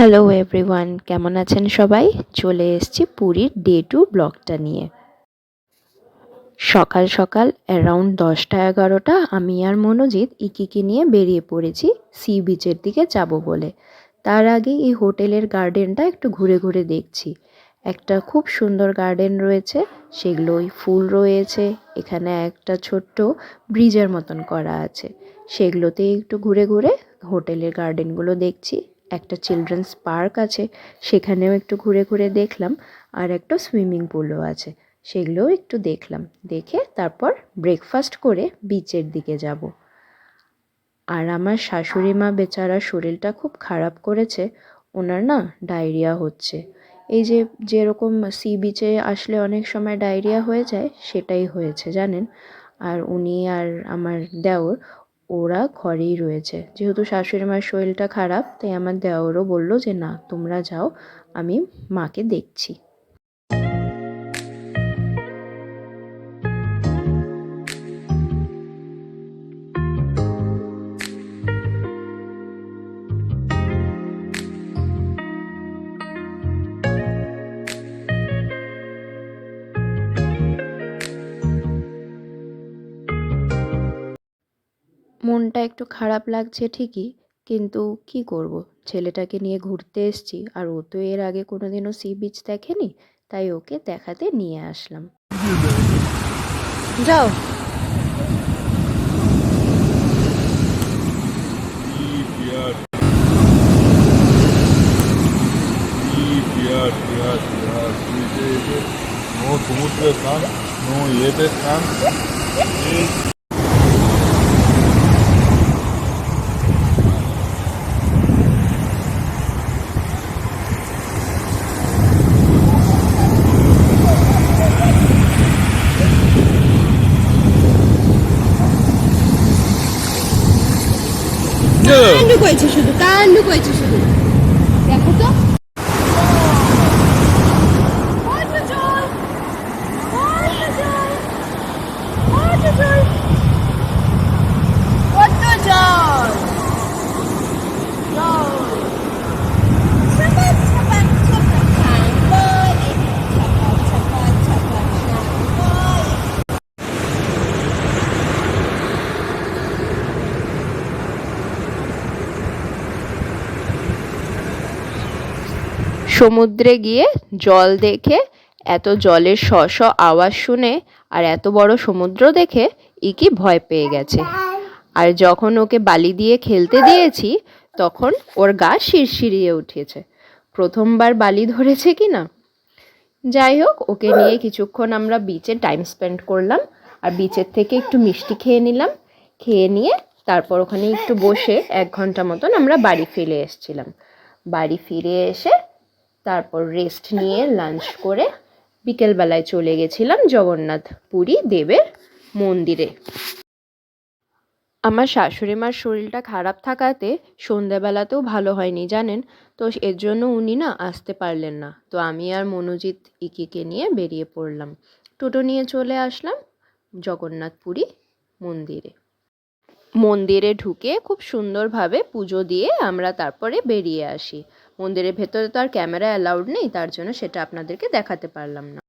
Hello everyone, কেমন আছেন সবাই? চলে এসেছি পুরীর ডে 2 ব্লগটা নিয়ে। সকাল সকাল অ্যারাউন্ড 10টা-11টা আমি আর মনোজিৎ ইকিকে নিয়ে বেরিয়ে পড়েছি সি বিচের দিকে যাব বলে। তার আগে এই হোটেলের গার্ডেনটা একটু ঘুরে ঘুরে দেখছি। একটা খুব সুন্দর গার্ডেন রয়েছে, সেগুলোই ফুল রয়েছে। এখানে একটা ছোট্ট ব্রিজের মতন করা আছে, সেগুলোতেই একটু ঘুরে ঘুরে হোটেলের গার্ডেনগুলো দেখছি। একটা চিলড্রেন্স পার্ক আছে, সেখানেও একটু ঘুরে ঘুরে দেখলাম। আর একটা সুইমিং পুলও আছে, সেগুলোও একটু দেখলাম। দেখে তারপর ব্রেকফাস্ট করে বিচের দিকে যাব। আর আমার শাশুড়ি মা বেচারা শরীরটা খুব খারাপ করেছে, ওনার না ডায়রিয়া হচ্ছে। এই যে যেরকম সি বিচে আসলে অনেক সময় ডায়রিয়া হয়ে যায়, সেটাই হয়েছে জানেন। আর উনি আর আমার দেওর ওরা ঘরেই রয়েছে। যেহেতু শাশুড়ি মার শরীরটা খারাপ, তাই আমার দেওরও বলল যে না, তোমরা যাও, আমি মাকে দেখছি। মনটা একটু খারাপ লাগছে ঠিকই, কিন্তু কি করব, ছেলেটাকে নিয়ে ঘুরতে এসেছি আর ও তো এর আগে কোনোদিনও সি বিচ দেখেনি, তাই ওকে দেখাতে নিয়ে আসলাম। যাও। নো সমুদ্রের স্নান, নো ইয়েতে স্নান। কান্ড করেছে শুধু, কান্ড করেছে শুধু। দেখো তো কত জল। সমুদ্রে গিয়ে জল দেখে, এত জলের শ শ আওয়াজ শুনে আর এত বড় সমুদ্র দেখে ইকি ভয় পেয়ে গেছে। আর যখন ওকে বালি দিয়ে খেলতে দিয়েছি, তখন ওর গা শিরশিরিয়ে উঠেছে। প্রথমবার বালি ধরেছে কি না। যাই হোক, ওকে নিয়ে কিছুক্ষণ আমরা বিচে টাইম স্পেন্ড করলাম। আর বিচের থেকে একটু মিষ্টি খেয়ে নিলাম। খেয়ে নিয়ে তারপর ওখানে একটু বসে 1 ঘন্টা মতন আমরা বাড়ি ফিরে এসেছিলাম। বাড়ি ফিরে এসে তারপর রেস্ট নিয়ে লাঞ্চ করে বিকেলবেলায় চলে গেছিলাম জগন্নাথ পুরী দেবের মন্দিরে। আমার শাশুড়ি মার শরীরটা খারাপ থাকাতে সন্ধ্যাবেলাতেও ভালো হয়নি জানেন, তো এর জন্য উনি না আসতে পারলেন না। তো আমি আর মনোজিৎ ইকিকে নিয়ে বেরিয়ে পড়লাম। টোটো নিয়ে চলে আসলাম জগন্নাথ পুরী মন্দিরে। মন্দিরে ঢুকে খুব সুন্দরভাবে পুজো দিয়ে আমরা তারপরে বেরিয়ে আসি। মন্দিরের ভেতরে তো আর ক্যামেরা অ্যালাউড নেই, তার জন্য সেটা আপনাদেরকে দেখাতে পারলাম না।